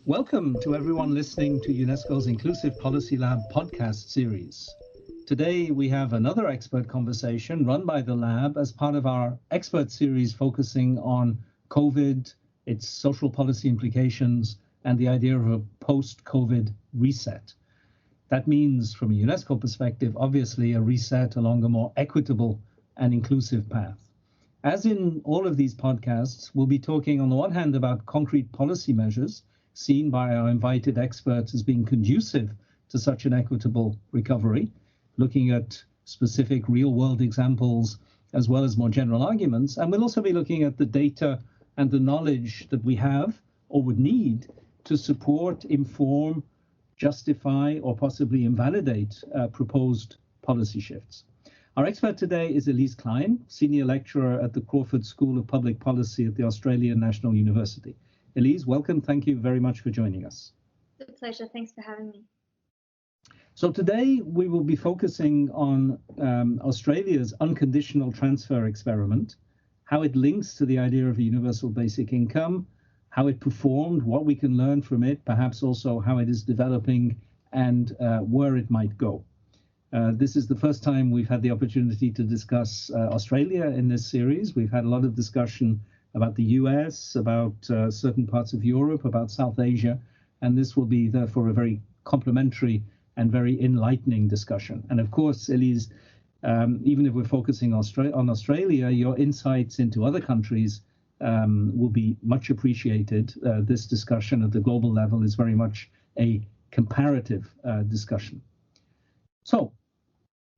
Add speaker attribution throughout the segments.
Speaker 1: Welcome to everyone listening to UNESCO's Inclusive Policy Lab podcast series. Today we have another expert conversation run by the lab as part of our expert series focusing on COVID, its social policy implications, and the idea of a post-COVID reset. That means, from a UNESCO perspective, obviously a reset along a more equitable and inclusive path. As in all of these podcasts, we'll be talking on the one hand about concrete policy measures seen by our invited experts as being conducive to such an equitable recovery, looking at specific real-world examples as well as more general arguments. And we'll also be looking at the data and the knowledge that we have or would need to support, inform, justify, or possibly invalidate proposed policy shifts. Our expert today is Elise Klein, Senior Lecturer at the Crawford School of Public Policy at the Australian National University. Elise, welcome. Thank you very much for joining us.
Speaker 2: It's a pleasure. Thanks for having me.
Speaker 1: So today we will be focusing on Australia's unconditional transfer experiment, how it links to the idea of a universal basic income, how it performed, what we can learn from it, perhaps also how it is developing and where it might go. This is the first time we've had the opportunity to discuss Australia in this series. We've had a lot of discussion about the US, about certain parts of Europe, about South Asia, and this will be therefore a very complementary and very enlightening discussion. And of course, Elise, even if we're focusing on Australia, your insights into other countries will be much appreciated. This discussion at the global level is very much a comparative discussion. So,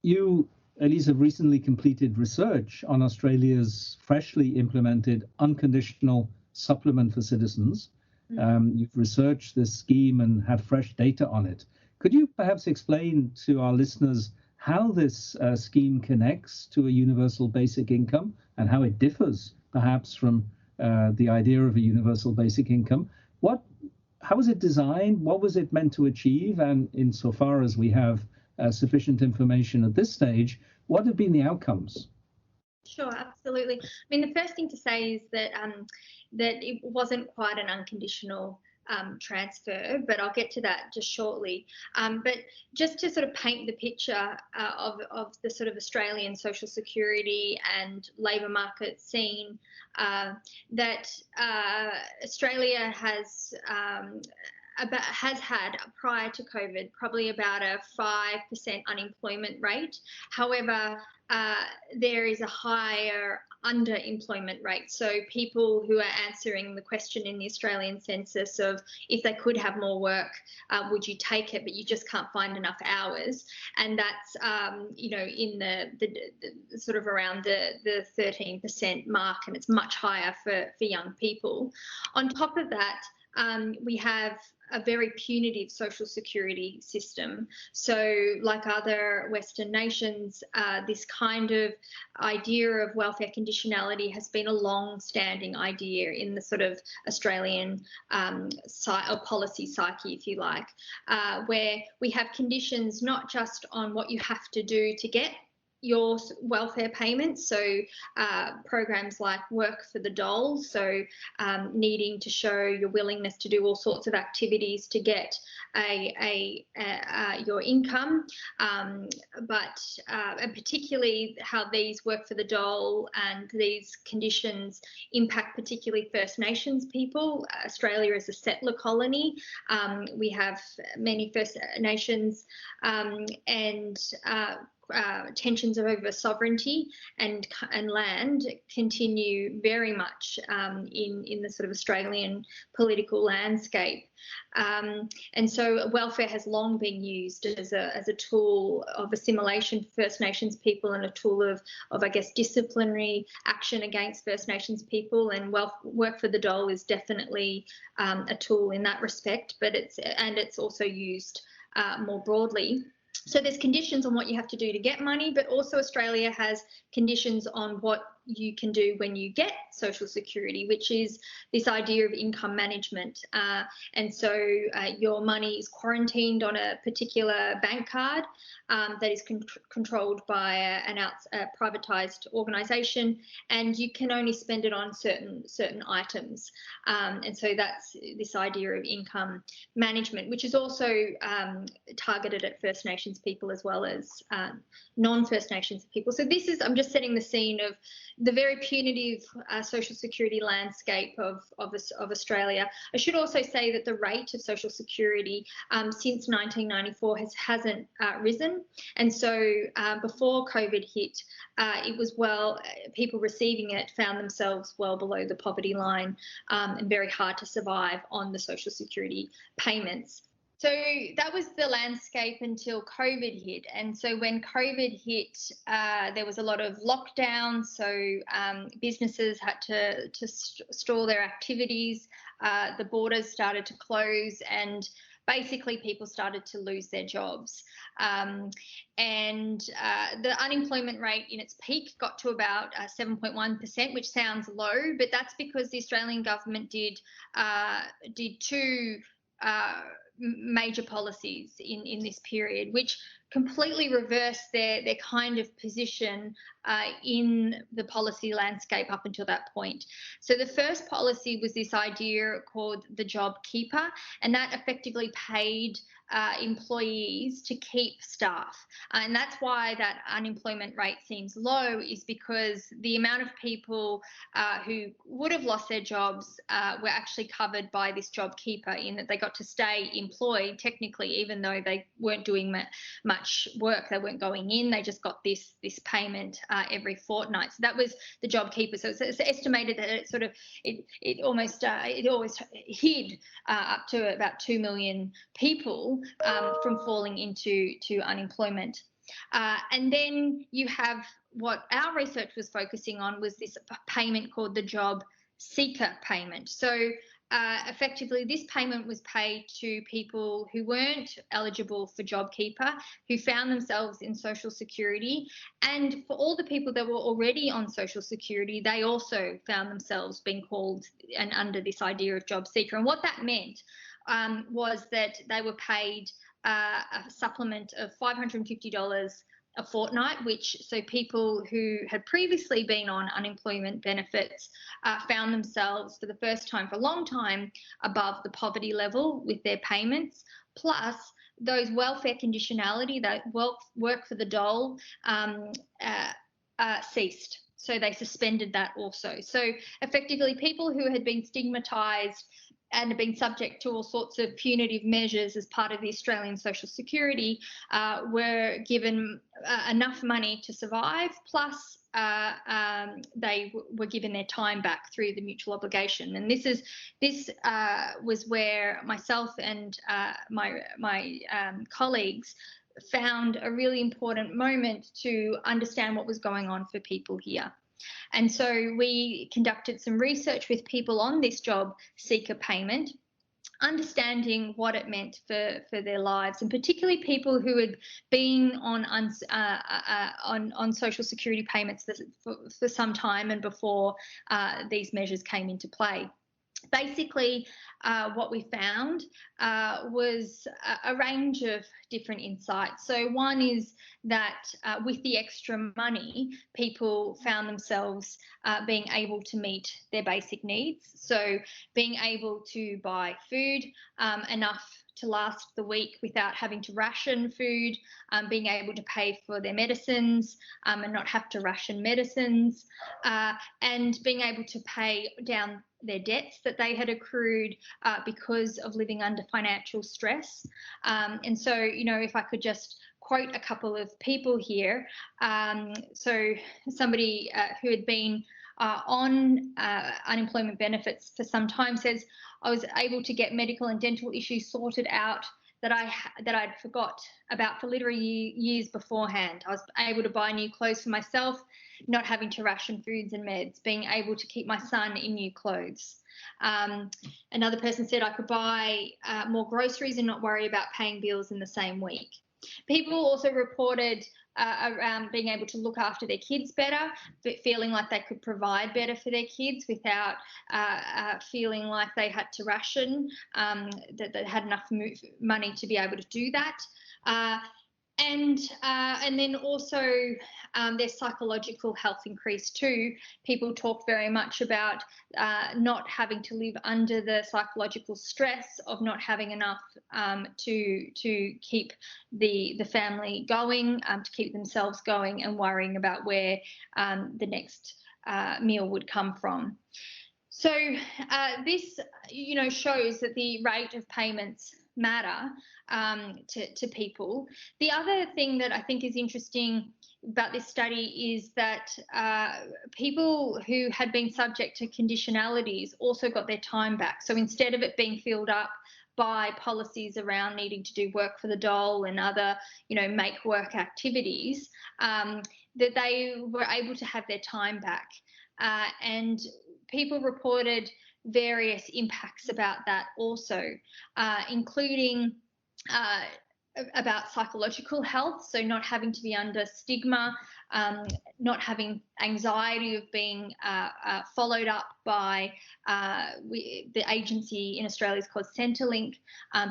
Speaker 1: you, Elise, have recently completed research on Australia's freshly implemented unconditional supplement for citizens. You've researched this scheme and have fresh data on it. Could you perhaps explain to our listeners how this scheme connects to a universal basic income and how it differs perhaps from the idea of a universal basic income? How was it designed? What was it meant to achieve? And insofar as we have sufficient information at this stage, what have been the outcomes?
Speaker 2: Sure, absolutely. I mean, the first thing to say is that that it wasn't quite an unconditional transfer, but I'll get to that just shortly. But just to sort of paint the picture of the sort of Australian social security and labour market scene, that Australia has had, prior to COVID, probably about a 5% unemployment rate. However, there is a higher underemployment rate. So people who are answering the question in the Australian census of if they could have more work, would you take it, but you just can't find enough hours. And that's, in the sort of around the 13% mark, and it's much higher for young people. On top of that, we have a very punitive social security system. So like other Western nations, this kind of idea of welfare conditionality has been a long-standing idea in the sort of Australian policy psyche, if you like, where we have conditions not just on what you have to do to get your welfare payments, so programs like work for the dole, so needing to show your willingness to do all sorts of activities to get your income, but and particularly how these work for the dole and these conditions impact particularly First Nations people. Australia is a settler colony. We have many First Nations and tensions over sovereignty and land continue very much in the sort of Australian political landscape. And so welfare has long been used as a tool of assimilation for First Nations people and a tool of I guess, disciplinary action against First Nations people. And work for the dole is definitely a tool in that respect, but it's also used more broadly. So there's conditions on what you have to do to get money, but also Australia has conditions on what you can do when you get Social Security, which is this idea of income management. And so your money is quarantined on a particular bank card that is controlled by a privatised organisation, and you can only spend it on certain items. And so that's this idea of income management, which is also targeted at First Nations people as well as non-First Nations people. So this is, I'm just setting the scene of the very punitive Social Security landscape of Australia. I should also say that the rate of Social Security since 1994 hasn't risen, and so before COVID hit, it was people receiving it found themselves well below the poverty line and very hard to survive on the Social Security payments. So that was the landscape until COVID hit. And so when COVID hit, there was a lot of lockdowns. So businesses had to stall their activities. The borders started to close, and basically people started to lose their jobs. And the unemployment rate in its peak got to about 7.1%, which sounds low, but that's because the Australian government did two major policies in this period, which completely reversed their kind of position in the policy landscape up until that point. So the first policy was this idea called the job keeper, and that effectively paid employees to keep staff. And that's why that unemployment rate seems low, is because the amount of people who would have lost their jobs were actually covered by this job keeper, in that they got to stay employed technically, even though they weren't doing much work. They weren't going in, they just got this payment every fortnight. So that was the job keeper. So it's estimated that it almost hid up to about 2 million people from falling into unemployment. And then you have what our research was focusing on, was this payment called the job seeker payment. So effectively, this payment was paid to people who weren't eligible for JobKeeper, who found themselves in Social Security, and for all the people that were already on Social Security, they also found themselves being called and under this idea of job seeker. And what that meant was that they were paid a supplement of $550 a fortnight, so people who had previously been on unemployment benefits found themselves for the first time for a long time above the poverty level with their payments, plus those welfare conditionality, that work for the dole, ceased. So they suspended that also. So effectively, people who had been stigmatised and have been subject to all sorts of punitive measures as part of the Australian Social Security were given enough money to survive, plus they were given their time back through the mutual obligation. And this was where myself and my colleagues found a really important moment to understand what was going on for people here. And so we conducted some research with people on this job seeker payment, understanding what it meant for their lives, and particularly people who had been on Social Security payments for some time and before these measures came into play. Basically, what we found was a range of different insights. So one is that with the extra money, people found themselves being able to meet their basic needs. So being able to buy food enough to last the week without having to ration food, being able to pay for their medicines and not have to ration medicines, and being able to pay down their debts that they had accrued because of living under financial stress. And so, if I could just quote a couple of people here. So somebody who had been on unemployment benefits for some time says, I was able to get medical and dental issues sorted out that I'd forgot about for literally years beforehand. I was able to buy new clothes for myself, not having to ration foods and meds, being able to keep my son in new clothes. Another person said I could buy more groceries and not worry about paying bills in the same week. People also reported around being able to look after their kids better, but feeling like they could provide better for their kids without feeling like they had to ration, that they had enough money to be able to do that. And then also their psychological health increased too. People talk very much about not having to live under the psychological stress of not having enough to keep the family going, to keep themselves going, and worrying about where the next meal would come from. So this, shows that the rate of payments matter to people. The other thing that I think is interesting about this study is that people who had been subject to conditionalities also got their time back. So instead of it being filled up by policies around needing to do work for the dole and other, make work activities, that they were able to have their time back. And people reported various impacts about that also, including about psychological health, so not having to be under stigma, not having anxiety of being followed up by the agency in Australia is called Centrelink,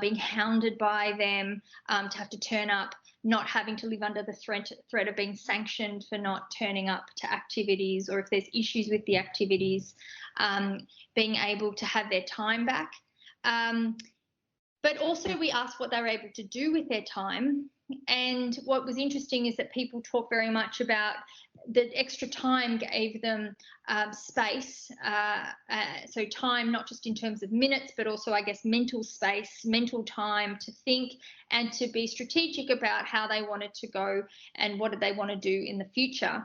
Speaker 2: being hounded by them, to have to turn up, not having to live under the threat of being sanctioned for not turning up to activities, or if there's issues with the activities, being able to have their time back. But also we asked what they were able to do with their time. And what was interesting is that people talk very much about the extra time gave them space. So time, not just in terms of minutes, but also, I guess, mental space, mental time to think and to be strategic about how they wanted to go and what did they want to do in the future.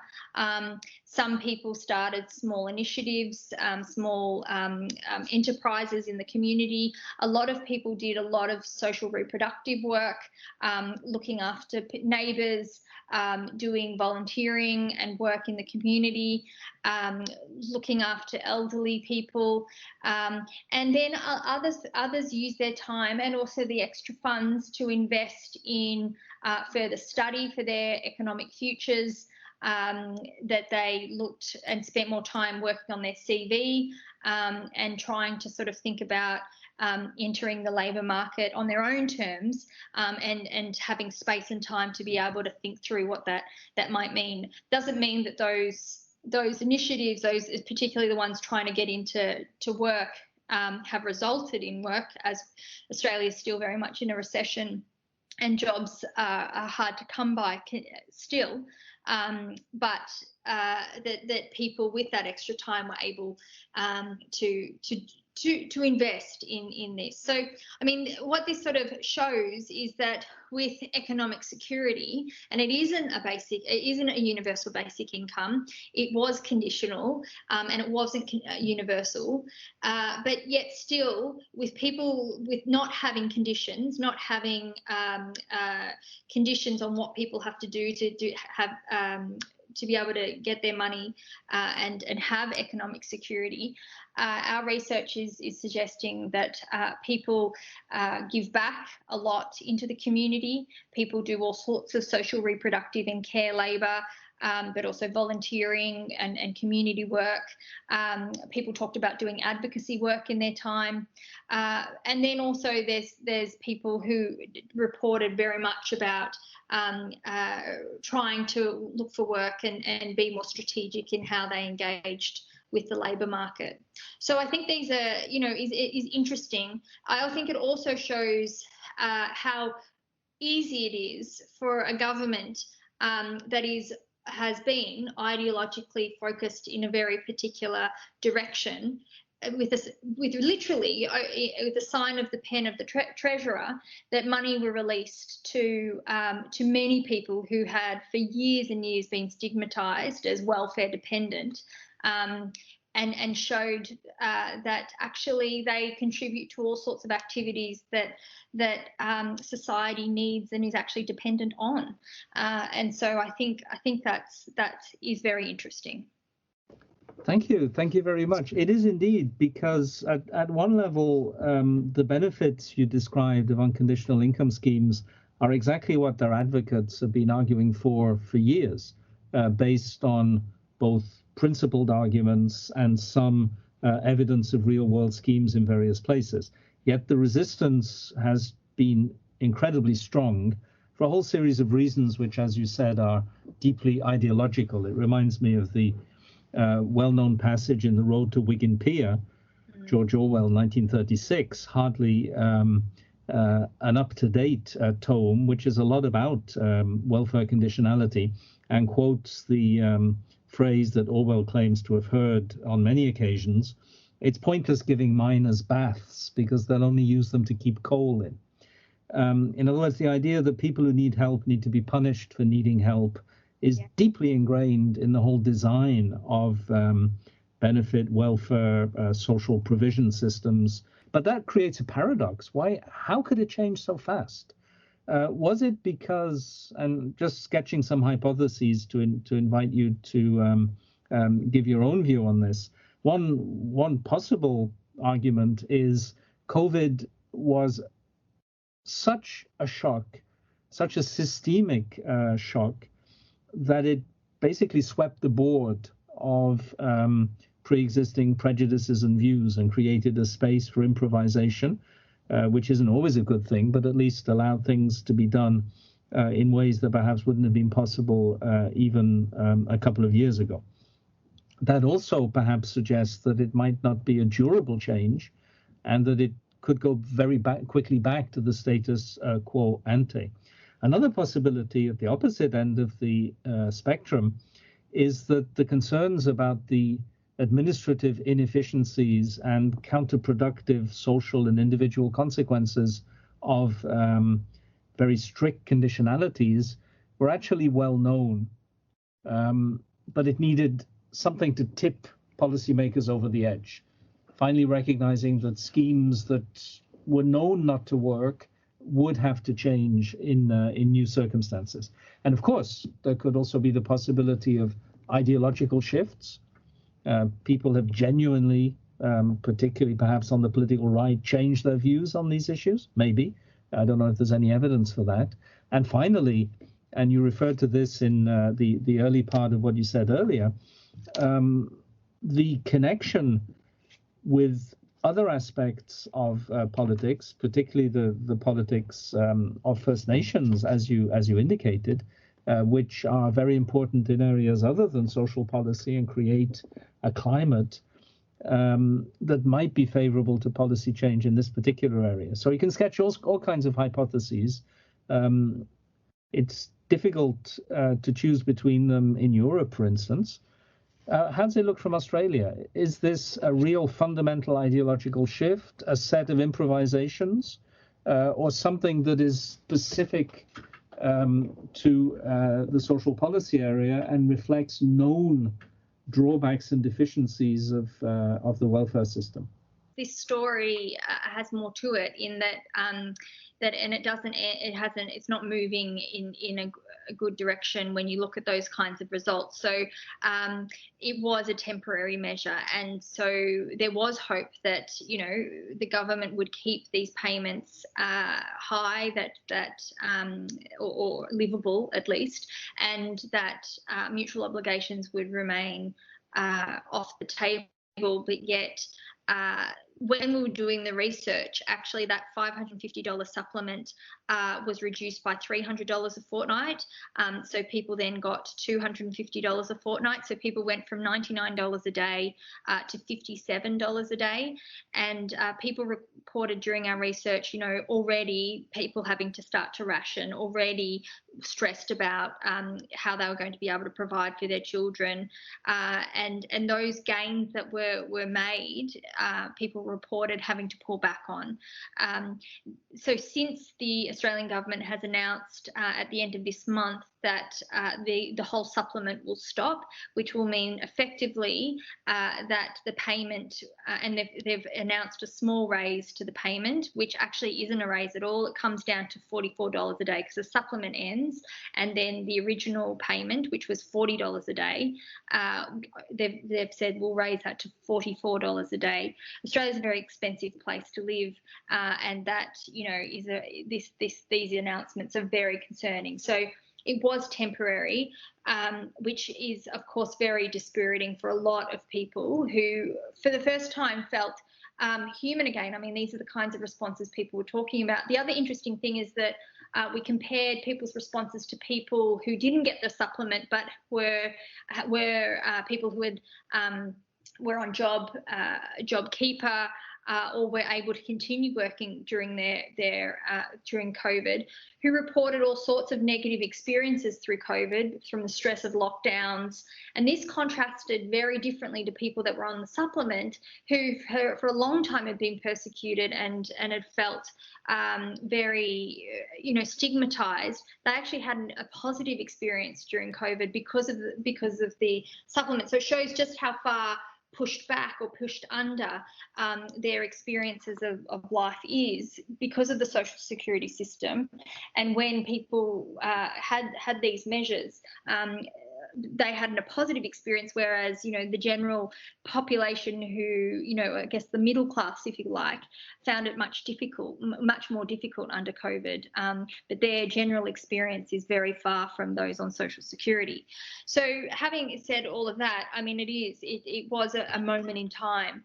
Speaker 2: Some people started small initiatives, small enterprises in the community. A lot of people did a lot of social reproductive work, looking after neighbours, doing volunteering and work in the community, looking after elderly people, and then others use their time and also the extra funds to invest in further study for their economic futures, that they looked and spent more time working on their CV, and trying to sort of think about entering the labour market on their own terms, and having space and time to be able to think through what that might mean. Doesn't mean that those initiatives, those particularly the ones trying to get into work, have resulted in work, as Australia is still very much in a recession and jobs are hard to come by still, but that people with that extra time were able to invest in this. So, I mean, what this sort of shows is that with economic security, and it isn't a universal basic income, it was conditional, and it wasn't universal, but yet still with people with not having conditions, not having conditions on what people have to do to be able to get their money and have economic security. Our research is suggesting that people give back a lot into the community. People do all sorts of social, reproductive and care labour, but also volunteering and community work. People talked about doing advocacy work in their time. And then also there's people who reported very much about trying to look for work and be more strategic in how they engaged with the labour market. So I think these are, is interesting. I think it also shows how easy it is for a government that has been ideologically focused in a very particular direction, with literally with the sign of the pen of the treasurer, that money were released to many people who had for years and years been stigmatised as welfare dependent, and showed that actually they contribute to all sorts of activities that society needs and is actually dependent on. And so I think that is very interesting.
Speaker 1: Thank you very much. It is indeed, because at one level, the benefits you described of unconditional income schemes are exactly what their advocates have been arguing for years, based on both principled arguments and some evidence of real-world schemes in various places. Yet the resistance has been incredibly strong for a whole series of reasons, which, as you said, are deeply ideological. It reminds me of the well-known passage in The Road to Wigan Pier, George Orwell, 1936, hardly an up-to-date tome, which is a lot about welfare conditionality, and quotes the phrase that Orwell claims to have heard on many occasions: "It's pointless giving miners baths because they'll only use them to keep coal in." In other words, the idea that people who need help need to be punished for needing help is deeply ingrained in the whole design of benefit, welfare, social provision systems. But that creates a paradox. Why? How could it change so fast? Was it because, and just sketching some hypotheses to invite you to give your own view on this, one possible argument is COVID was such a shock, such a systemic shock, that it basically swept the board of pre-existing prejudices and views and created a space for improvisation, which isn't always a good thing, but at least allowed things to be done in ways that perhaps wouldn't have been possible even a couple of years ago. That also perhaps suggests that it might not be a durable change, and that it could go very quickly back to the status quo ante. Another possibility at the opposite end of the spectrum is that the concerns about the administrative inefficiencies and counterproductive social and individual consequences of very strict conditionalities were actually well known, but it needed something to tip policymakers over the edge, finally recognizing that schemes that were known not to work would have to change in new circumstances. And of course, there could also be the possibility of ideological shifts. People have genuinely, particularly perhaps on the political right, changed their views on these issues. Maybe. I don't know if there's any evidence for that. And finally, and you referred to this in the early part of what you said earlier, the connection with other aspects of politics, particularly the politics of First Nations, as you indicated, which are very important in areas other than social policy and create a climate that might be favorable to policy change in this particular area. So you can sketch all kinds of hypotheses. It's difficult to choose between them in Europe, for instance. How does it look from Australia? Is this a real fundamental ideological shift, a set of improvisations, or something that is specific to the social policy area and reflects known drawbacks and deficiencies of the welfare system?
Speaker 2: This story has more to it in that it's not moving in a good direction when you look at those kinds of results. So it was a temporary measure, and so there was hope that the government would keep these payments high, or livable at least, and that mutual obligations would remain off the table. But yet, when we were doing the research, actually that $550 supplement was reduced by $300 a fortnight. So people then got $250 a fortnight. So people went from $99 a day to $57 a day. And people reported during our research, already people having to start to ration, already stressed about how they were going to be able to provide for their children. And those gains that were made, people reported having to pull back on. So since the Australian government has announced at the end of this month that the whole supplement will stop, which will mean effectively that the payment, and they've announced a small raise to the payment, which actually isn't a raise at all. It comes down to $44 a day because the supplement ends, and then the original payment, which was $40 a day, they've said we'll raise that to $44 a day. Australia's a very expensive place to live, and that is this these announcements are very concerning. So it was temporary, which is, of course, very dispiriting for a lot of people who, for the first time, felt human again. I mean, these are the kinds of responses people were talking about. The other interesting thing is that we compared people's responses to people who didn't get the supplement but were people who had were on JobKeeper, or were able to continue working during during COVID, who reported all sorts of negative experiences through COVID, from the stress of lockdowns. And this contrasted very differently to people that were on the supplement, who for a long time had been persecuted and had felt very, stigmatized. They actually had a positive experience during COVID because of the supplement. So it shows just how far pushed back or pushed under their experiences of life is because of the social security system. And when people had these measures, they had a positive experience, whereas, the general population who, I guess the middle class, if you like, found it much more difficult under COVID. But their general experience is very far from those on social security. So having said all of that, I mean, it was a moment in time,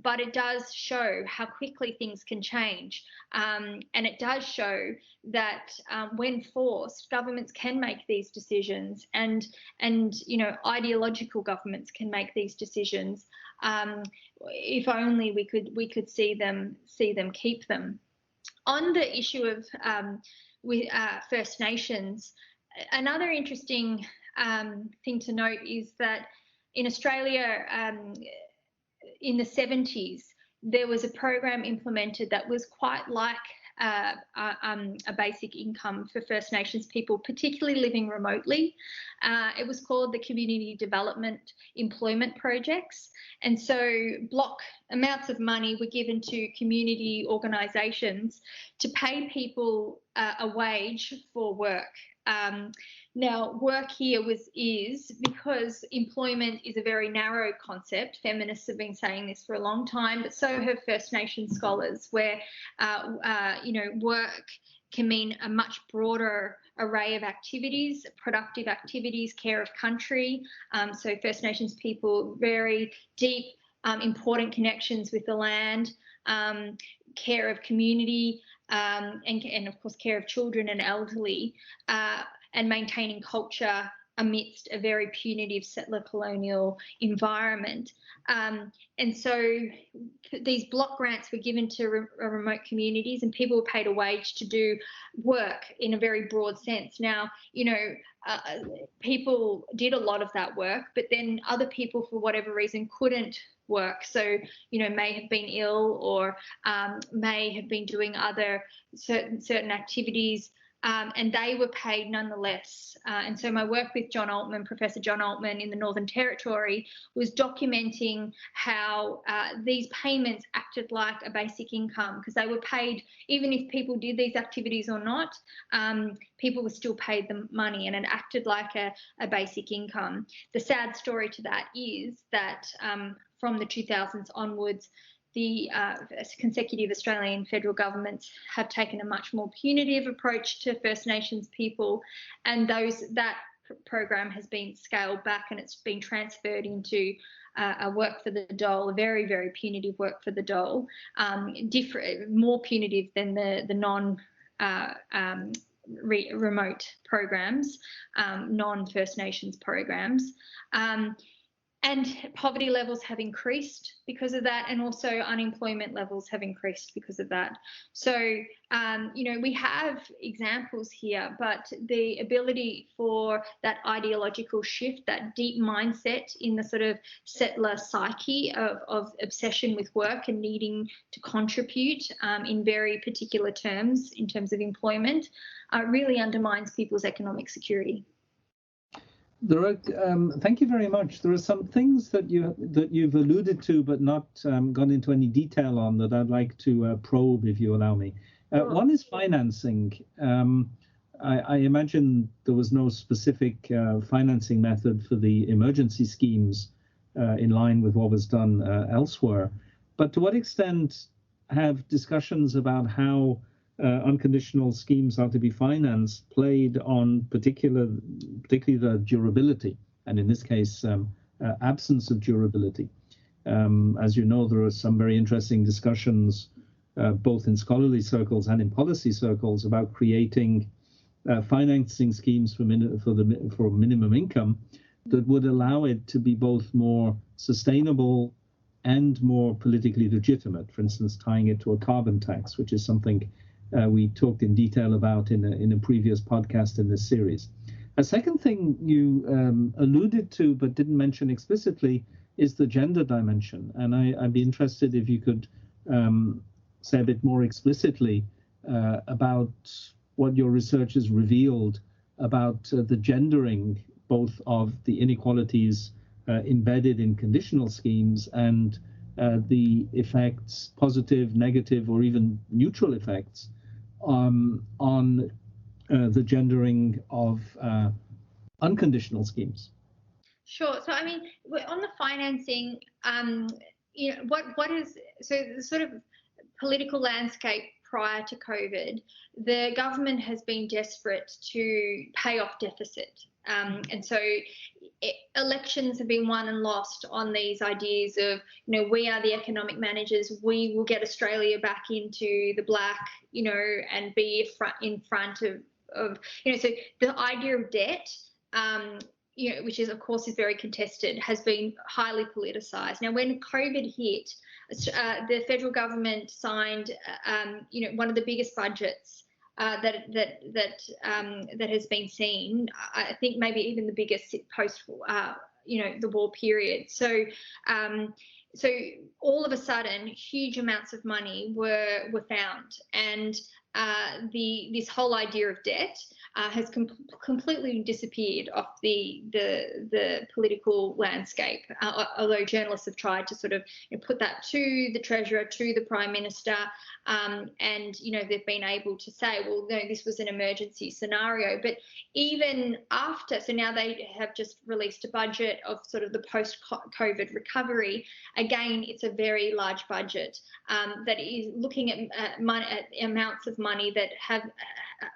Speaker 2: but it does show how quickly things can change. And it does show that when forced, governments can make these decisions, and ideological governments can make these decisions. If only we could see them keep them. On the issue of First Nations, another interesting thing to note is that in Australia, in the 70s, there was a program implemented that was quite like a basic income for First Nations people, particularly living remotely. It was called the Community Development Employment Projects. And so block amounts of money were given to community organisations to pay people a wage for work. Now, work here is because employment is a very narrow concept. Feminists have been saying this for a long time, but so have First Nation scholars, where work can mean a much broader array of activities, productive activities, care of country. So First Nations people, very deep, important connections with the land, care of community, and of course care of children and elderly, and maintaining culture amidst a very punitive settler colonial environment. And so these block grants were given to remote communities, and people were paid a wage to do work in a very broad sense. Now, people did a lot of that work, but then other people, for whatever reason, couldn't work. So, may have been ill, or may have been doing other certain activities, and they were paid nonetheless. And so my work with Professor John Altman in the Northern Territory, was documenting how these payments acted like a basic income, because they were paid, even if people did these activities or not, people were still paid the money, and it acted like a basic income. The sad story to that is that from the 2000s onwards, the consecutive Australian federal governments have taken a much more punitive approach to First Nations people, and that program has been scaled back, and it's been transferred into a work for the dole, a very, very punitive work for the dole, more punitive than the non remote programs, non-First Nations programs. And poverty levels have increased because of that, and also unemployment levels have increased because of that. So, we have examples here, but the ability for that ideological shift, that deep mindset in the sort of settler psyche of obsession with work and needing to contribute in very particular terms, in terms of employment, really undermines people's economic security.
Speaker 1: There are, thank you very much. There are some things that you've alluded to, but not gone into any detail on, that I'd like to probe, if you allow me.
Speaker 2: Sure.
Speaker 1: One is financing. I imagine there was no specific financing method for the emergency schemes in line with what was done elsewhere. But to what extent have discussions about how unconditional schemes are to be financed played on particularly the durability, and in this case, absence of durability. As you know, there are some very interesting discussions, both in scholarly circles and in policy circles, about creating financing schemes for minimum income that would allow it to be both more sustainable and more politically legitimate. For instance, tying it to a carbon tax, which is something we talked in detail about in a previous podcast in this series. A second thing you alluded to but didn't mention explicitly is the gender dimension. And I'd be interested if you could say a bit more explicitly about what your research has revealed about the gendering both of the inequalities embedded in conditional schemes and the effects, positive, negative, or even neutral effects on the gendering of unconditional schemes.
Speaker 2: Sure. So, I mean, on the financing, what is, so the sort of political landscape prior to COVID, the government has been desperate to pay off deficit. And so elections have been won and lost on these ideas of, we are the economic managers, we will get Australia back into the black, and be in front of so the idea of debt, which is, of course, is very contested, has been highly politicized. Now, when COVID hit, the federal government signed, one of the biggest budgets that has been seen. I think maybe even the biggest post, the war period. So all of a sudden, huge amounts of money were found, and this whole idea of debt has completely disappeared off the political landscape. Although journalists have tried to sort of put that to the Treasurer, to the Prime Minister, and they've been able to say, well, no, this was an emergency scenario. But even after, so now they have just released a budget of sort of the post-COVID recovery. Again, it's a very large budget that is looking at amounts of money that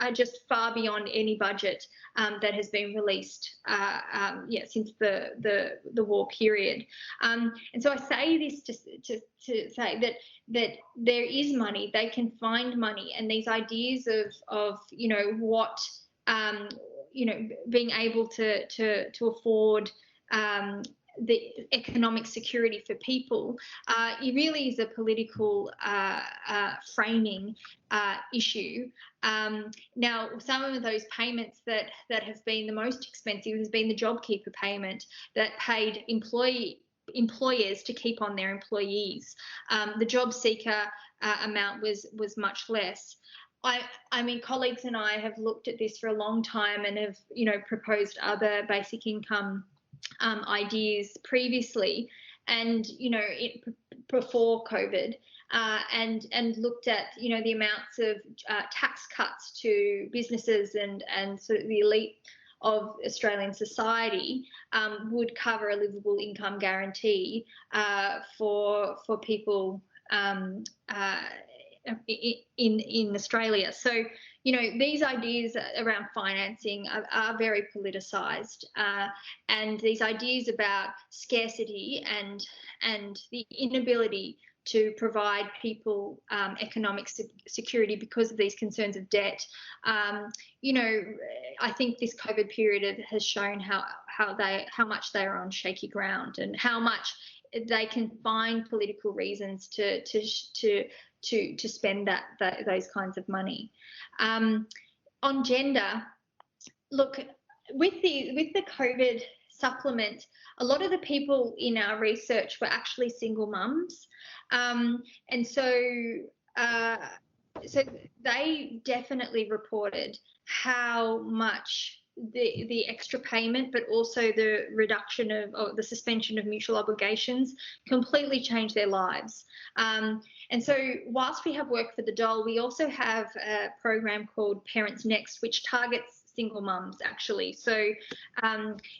Speaker 2: are just far beyond any budget that has been released since the war period. And so I say this to say that there is money, they can find money, and these ideas of what being able to afford the economic security for people, it really is a political framing issue. Now, some of those payments that have been the most expensive has been the JobKeeper payment that paid employers to keep on their employees. The job seeker amount was much less. I mean, colleagues and I have looked at this for a long time and have, proposed other basic income ideas previously, and before COVID, and looked at the amounts of tax cuts to businesses and sort of the elite of Australian society would cover a livable income guarantee for people in Australia. So, these ideas around financing are very politicised, and these ideas about scarcity and the inability to provide people economic security because of these concerns of debt. I think this COVID period has shown how much they are on shaky ground, and how much they can find political reasons to spend those kinds of money. On gender, look, with the COVID supplement, a lot of the people in our research were actually single mums, and so they definitely reported how much the extra payment, but also the reduction or the suspension of mutual obligations completely changed their lives. And so whilst we have work for the dole, we also have a program called Parents Next, which targets single mums, actually. So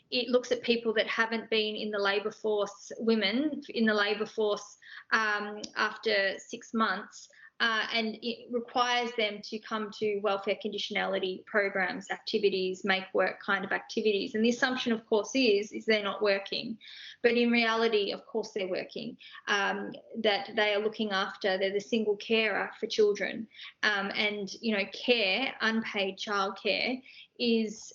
Speaker 2: it looks at people that haven't been in the labour force, women in the labour force after 6 months, and it requires them to come to welfare conditionality programs, activities, make work kind of activities. And the assumption, of course, is they're not working. But in reality, of course, they're working, that they are looking after, they're the single carer for children. And, care, unpaid childcare is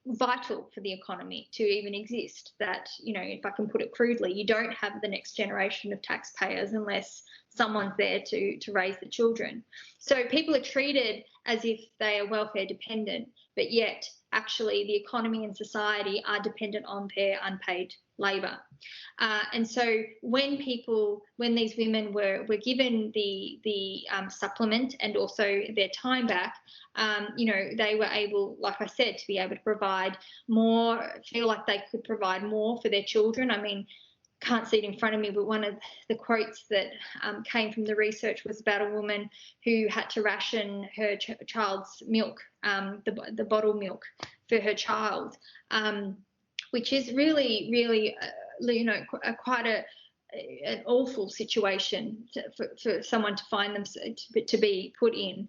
Speaker 2: vital for the economy to even exist. That, if I can put it crudely, you don't have the next generation of taxpayers unless someone's there to raise the children. So people are treated as if they are welfare dependent, but yet actually the economy and society are dependent on their unpaid labour. And so when these women were given the supplement and also their time back, they were able, like I said, to be able to provide more, feel like they could provide more for their children. I mean, can't see it in front of me, but one of the quotes that came from the research was about a woman who had to ration her child's milk, the bottled milk for her child, which is really, really, quite an awful situation for someone to find them to be put in.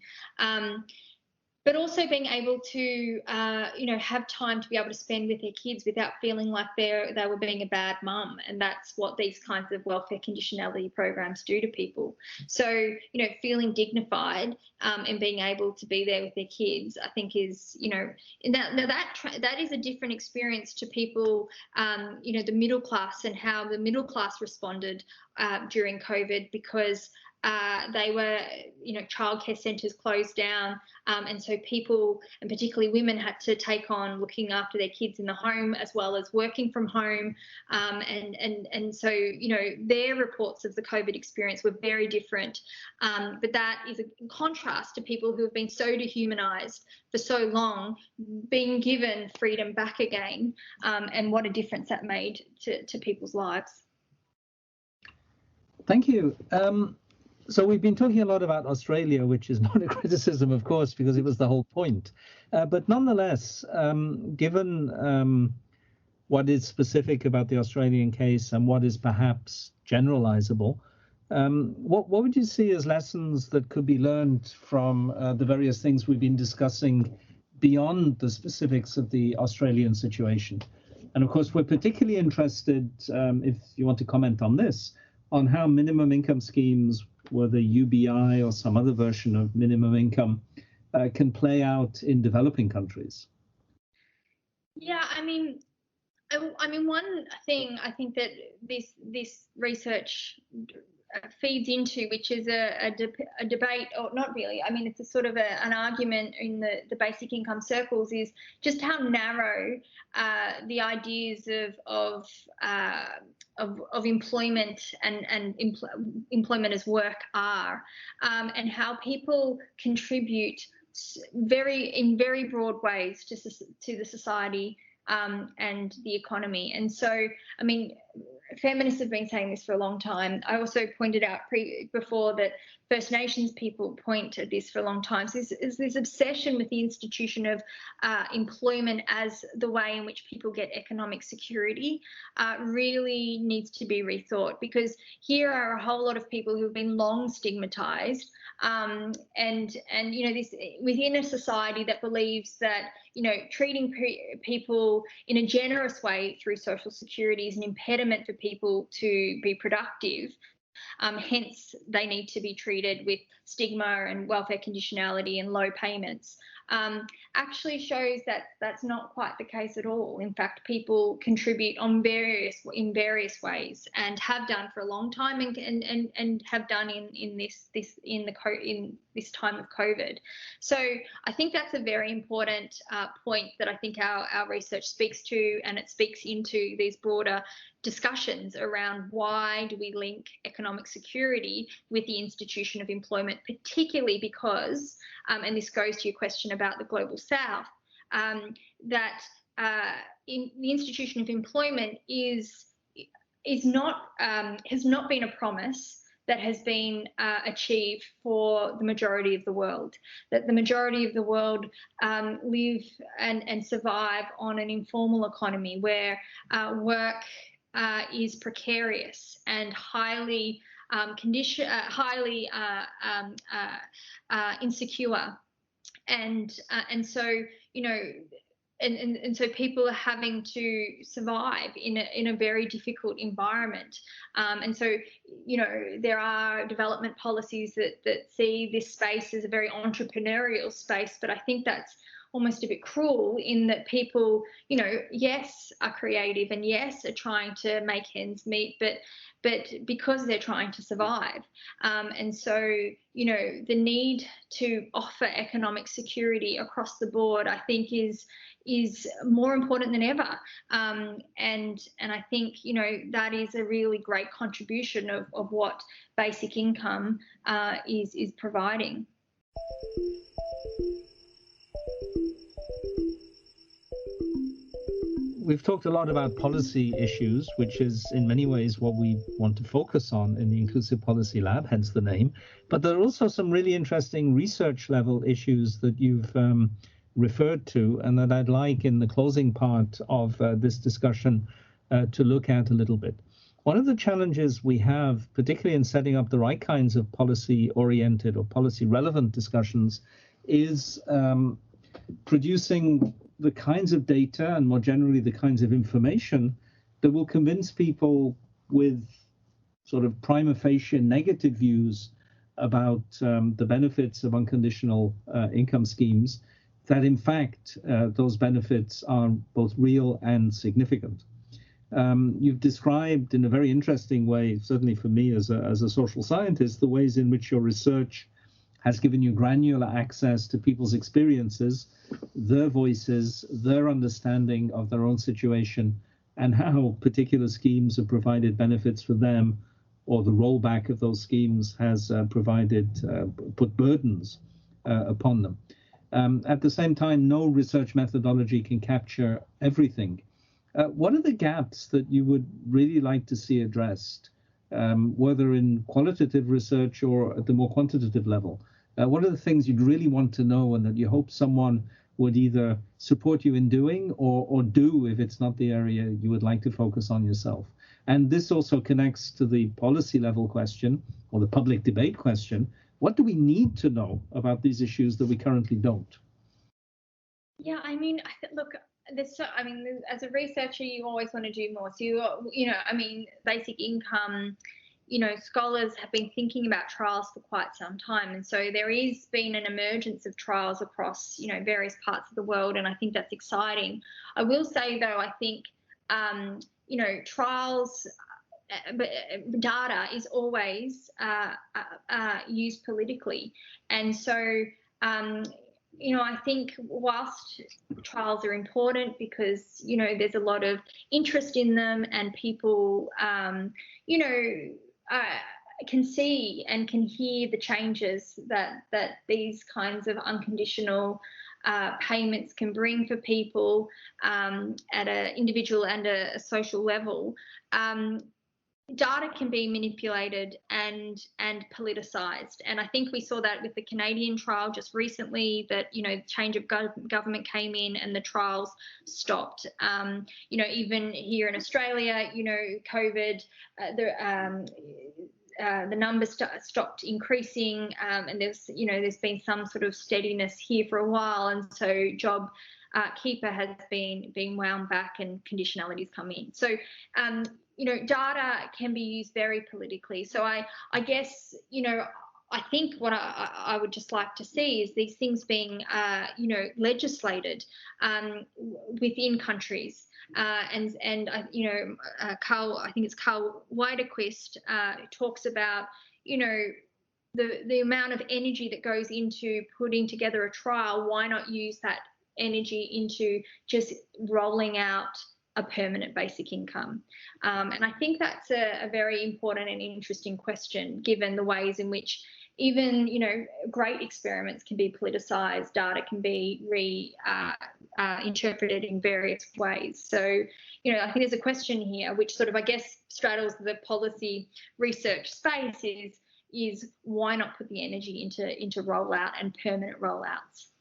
Speaker 2: But also being able to, have time to be able to spend with their kids without feeling like they were being a bad mum. And that's what these kinds of welfare conditionality programs do to people. So, feeling dignified and being able to be there with their kids, I think is, that is a different experience to people, the middle class and how the middle class responded during COVID, because they were, childcare centres closed down, and so people, and particularly women, had to take on looking after their kids in the home as well as working from home, and so their reports of the COVID experience were very different. But that is a contrast to people who have been so dehumanised for so long, being given freedom back again, and what a difference that made to people's lives.
Speaker 1: Thank you. So we've been talking a lot about Australia, which is not a criticism, of course, because it was the whole point. But nonetheless, given what is specific about the Australian case and what is perhaps generalizable, what would you see as lessons that could be learned from the various things we've been discussing beyond the specifics of the Australian situation? And of course, we're particularly interested, if you want to comment on this, on how minimum income schemes, whether UBI or some other version of minimum income, can play out in developing countries.
Speaker 2: Yeah, I mean, one thing I think that this research feeds into, which is a debate, or not really, I mean, it's a sort of an argument in the basic income circles, is just how narrow the ideas of employment and employment as work are, and how people contribute in very broad ways to the society and the economy. And so, I mean, feminists have been saying this for a long time. I also pointed out before that First Nations people point at this for a long time. So this obsession with the institution of employment as the way in which people get economic security really needs to be rethought, because here are a whole lot of people who have been long stigmatized, and this within a society that believes that treating people in a generous way through social security is an impediment for people to be productive. Hence, they need to be treated with stigma and welfare conditionality and low payments. Actually shows that that's not quite the case at all. In fact, people contribute in various ways, and have done for a long time, and have done in this time of COVID. So I think that's a very important point that I think our research speaks to, and it speaks into these broader discussions around why do we link economic security with the institution of employment, particularly because, and this goes to your question about the Global South, that in the institution of employment has not been a promise that has been achieved for the majority of the world, that the majority of the world live and survive on an informal economy where work is precarious and highly insecure, and so and so people are having to survive in a very difficult environment, and so there are development policies that see this space as a very entrepreneurial space, but I think that's almost a bit cruel in that people, yes, are creative and yes, are trying to make ends meet, but because they're trying to survive. And so, the need to offer economic security across the board, I think, is more important than ever. And I think, that is a really great contribution of what basic income is providing.
Speaker 1: We've talked a lot about policy issues, which is in many ways what we want to focus on in the Inclusive Policy Lab, hence the name. But there are also some really interesting research level issues that you've referred to and that I'd like in the closing part of this discussion to look at a little bit. One of the challenges we have, particularly in setting up the right kinds of policy-oriented or policy-relevant discussions, is producing the kinds of data and more generally the kinds of information that will convince people with sort of prima facie negative views about the benefits of unconditional income schemes, that in fact those benefits are both real and significant. You've described in a very interesting way, certainly for me as a social scientist, the ways in which your research has given you granular access to people's experiences, their voices, their understanding of their own situation, and how particular schemes have provided benefits for them, or the rollback of those schemes has put burdens upon them. At the same time, no research methodology can capture everything. What are the gaps that you would really like to see addressed, whether in qualitative research or at the more quantitative level? What are the things you'd really want to know and that you hope someone would either support you in doing or do if it's not the area you would like to focus on yourself? And this also connects to the policy level question or the public debate question. What do we need to know about these issues that we currently don't?
Speaker 2: Yeah, I mean, look, as a researcher, you always want to do more. So, basic income, scholars have been thinking about trials for quite some time. And so there has been an emergence of trials across, various parts of the world. And I think that's exciting. I will say, though, I think, trials, data is always used politically. And so, I think whilst trials are important because, there's a lot of interest in them and people, can see and can hear the changes that these kinds of unconditional payments can bring for people at an individual and a social level. Data can be manipulated and politicised, and I think we saw that with the Canadian trial just recently. That change of government came in and the trials stopped. Even here in Australia, COVID, the numbers stopped increasing, and there's been some sort of steadiness here for a while, and so job keeper has been wound back and conditionalities come in. So data can be used very politically. So I guess I think what I would just like to see is these things being legislated within countries. And Carl, I think it's Carl Widerquist, talks about the amount of energy that goes into putting together a trial. Why not use that energy into just rolling out a permanent basic income? And I think that's a very important and interesting question, given the ways in which even great experiments can be politicized, data can be interpreted in various ways. So I think there's a question here which sort of, I guess, straddles the policy research space is why not put the energy into rollout and permanent rollouts?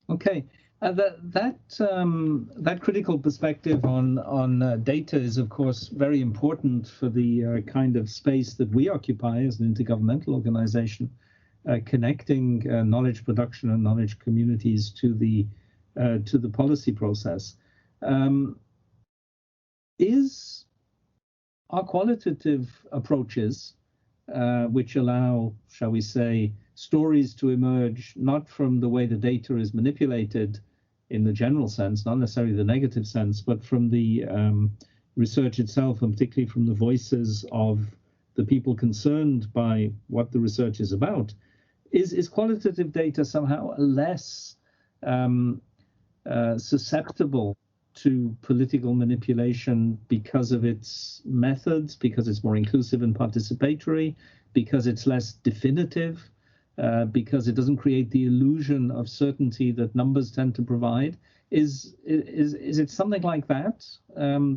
Speaker 1: Okay, That critical perspective on data is, of course, very important for the kind of space that we occupy as an intergovernmental organization, connecting knowledge production and knowledge communities to the policy process. Are qualitative approaches, which allow, shall we say, stories to emerge not from the way the data is manipulated in the general sense, not necessarily the negative sense, but from the research itself, and particularly from the voices of the people concerned by what the research is about, is qualitative data somehow less susceptible to political manipulation because of its methods, because it's more inclusive and participatory, because it's less definitive, because it doesn't create the illusion of certainty that numbers tend to provide? Is it something like that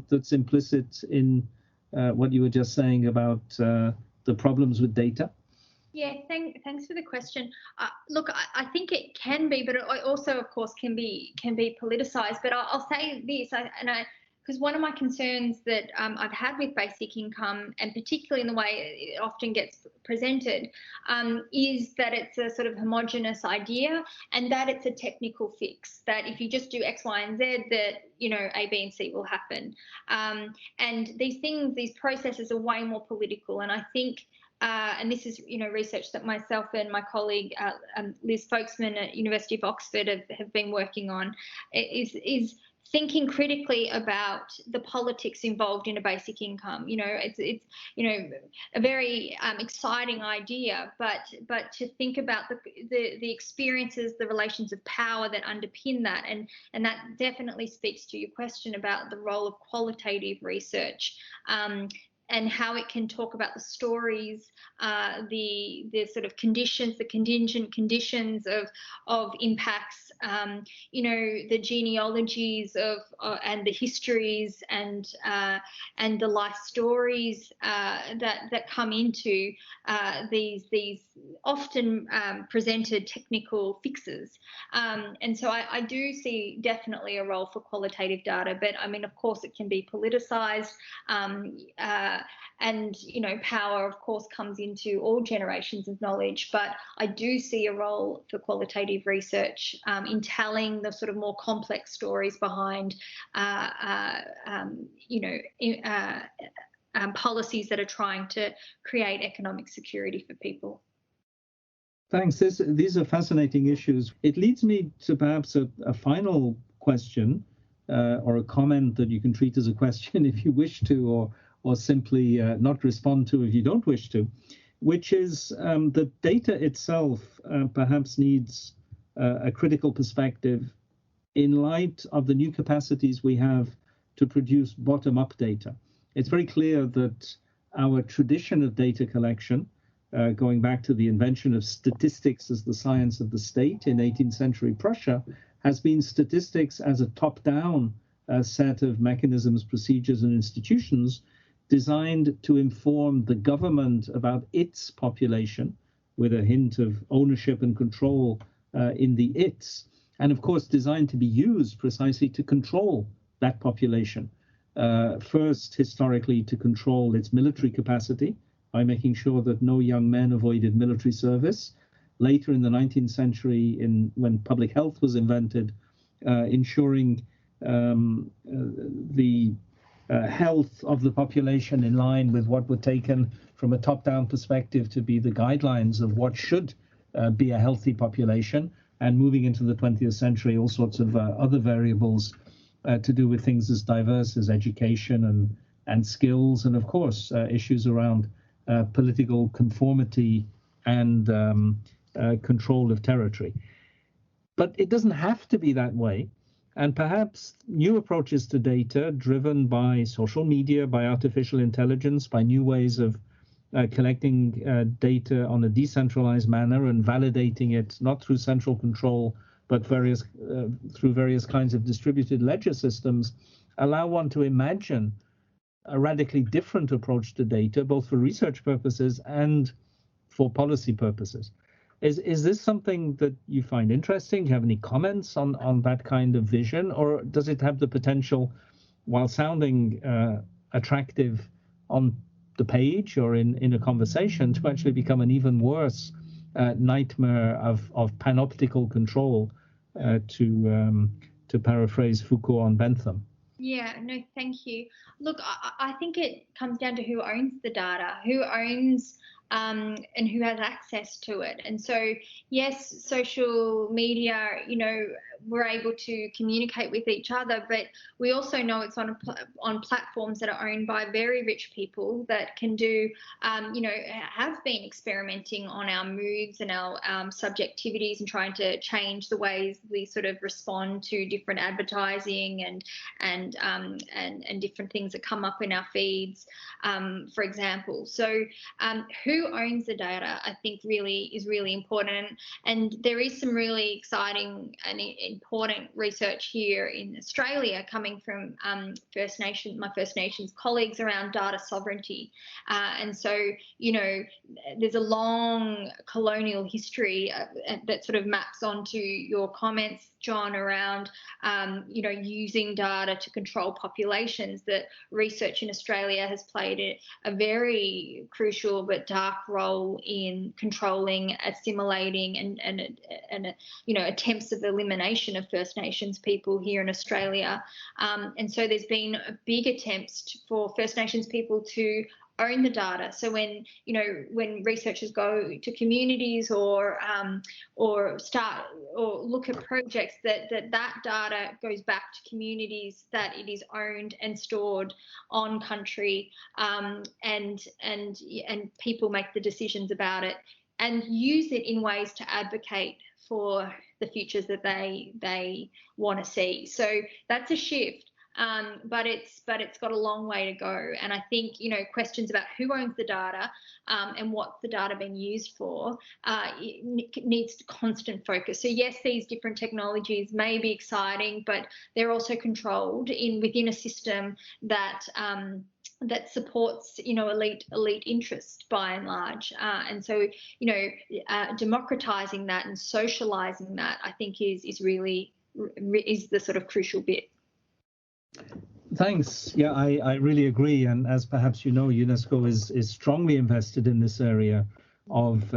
Speaker 1: that's implicit in what you were just saying about the problems with data?
Speaker 2: Yeah, thanks for the question. Look, I think it can be, but it also, of course, can be politicized. But I'll say this, because one of my concerns that I've had with basic income, and particularly in the way it often gets presented, is that it's a sort of homogenous idea, and that it's a technical fix, that if you just do X, Y, and Z, that, you know, A, B, and C will happen. And these processes are way more political. And I think, and this is, you know, research that myself and my colleague Liz Folkesman at University of Oxford have been working on, is thinking critically about the politics involved in a basic income. You know, it's you know, a very exciting idea, but to think about the experiences, the relations of power that underpin that, and that definitely speaks to your question about the role of qualitative research. And how it can talk about the stories, the sort of conditions, the contingent conditions of impacts, you know, the genealogies of and the histories and the life stories that come into these often presented technical fixes. And so I do see definitely a role for qualitative data, but I mean, of course, it can be politicized. And, you know, power, of course, comes into all generations of knowledge. But I do see a role for qualitative research in telling the sort of more complex stories behind, you know, policies that are trying to create economic security for people.
Speaker 1: Thanks. These are fascinating issues. It leads me to perhaps a final question or a comment that you can treat as a question if you wish to, or simply not respond to if you don't wish to, which is that data itself perhaps needs a critical perspective in light of the new capacities we have to produce bottom-up data. It's very clear that our tradition of data collection, going back to the invention of statistics as the science of the state in 18th century Prussia, has been statistics as a top-down set of mechanisms, procedures, and institutions designed to inform the government about its population, with a hint of ownership and control in the its, and of course designed to be used precisely to control that population. First, historically, to control its military capacity by making sure that no young men avoided military service. Later in the 19th century, when public health was invented, ensuring the health of the population in line with what were taken from a top-down perspective to be the guidelines of what should be a healthy population, and moving into the 20th century, all sorts of other variables to do with things as diverse as education and skills, and of course issues around political conformity and control of territory. But it doesn't have to be that way. And perhaps new approaches to data driven by social media, by artificial intelligence, by new ways of collecting data on a decentralized manner and validating it not through central control, but through various kinds of distributed ledger systems, allow one to imagine a radically different approach to data, both for research purposes and for policy purposes. Is this something that you find interesting? Do you have any comments on that kind of vision, or does it have the potential, while sounding attractive on the page or in a conversation, to actually become an even worse nightmare of panoptical control, to paraphrase Foucault on Bentham?
Speaker 2: Yeah, no, thank you. Look, I think it comes down to who owns the data, who owns and who has access to it. And so, yes, social media, we're able to communicate with each other, but we also know it's on platforms that are owned by very rich people that can do, have been experimenting on our moods and our subjectivities and trying to change the ways we sort of respond to different advertising and different things that come up in our feeds, for example. So who owns the data, I think, is really important. And there is some really exciting and important research here in Australia coming from my First Nations colleagues around data sovereignty. And so, there's a long colonial history that sort of maps onto your comments, John, around, using data to control populations. That research in Australia has played a very crucial but dark role in controlling, assimilating, and attempts of elimination of First Nations people here in Australia. And so there's been big attempts for First Nations people to own the data. So when researchers go to communities or start or look at projects, that data goes back to communities, that it is owned and stored on country, and people make the decisions about it and use it in ways to advocate for the futures that they want to see. So that's a shift. But it's got a long way to go, and I think questions about who owns the data and what's the data being used for needs constant focus. So yes, these different technologies may be exciting, but they're also controlled within a system that supports elite interest by and large, and so democratizing that and socializing that, I think, is really the sort of crucial bit.
Speaker 1: Thanks. Yeah, I really agree. And as perhaps UNESCO is strongly invested in this area of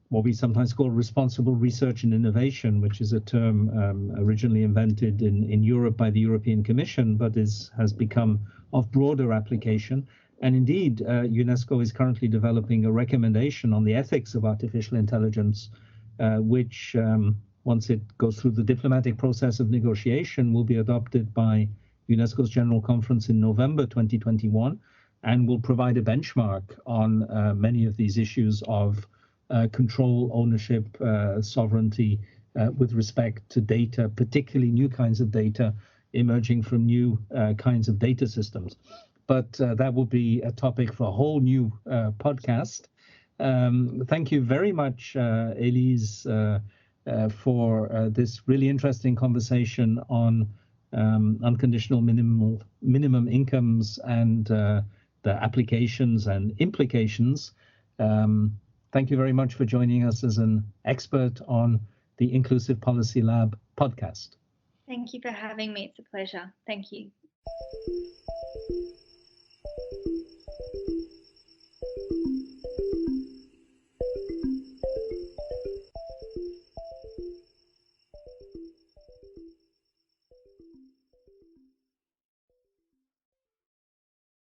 Speaker 1: what we sometimes call responsible research and innovation, which is a term originally invented in Europe by the European Commission, but has become of broader application. And indeed, UNESCO is currently developing a recommendation on the ethics of artificial intelligence, which once it goes through the diplomatic process of negotiation, will be adopted by UNESCO's General Conference in November 2021, and will provide a benchmark on many of these issues of control, ownership, sovereignty with respect to data, particularly new kinds of data emerging from new kinds of data systems. But that will be a topic for a whole new podcast. Thank you very much, Elise, for this really interesting conversation on unconditional minimum incomes and the applications and implications. Thank you very much for joining us as an expert on the Inclusive Policy Lab podcast.
Speaker 2: Thank you for having me. It's a pleasure. Thank you.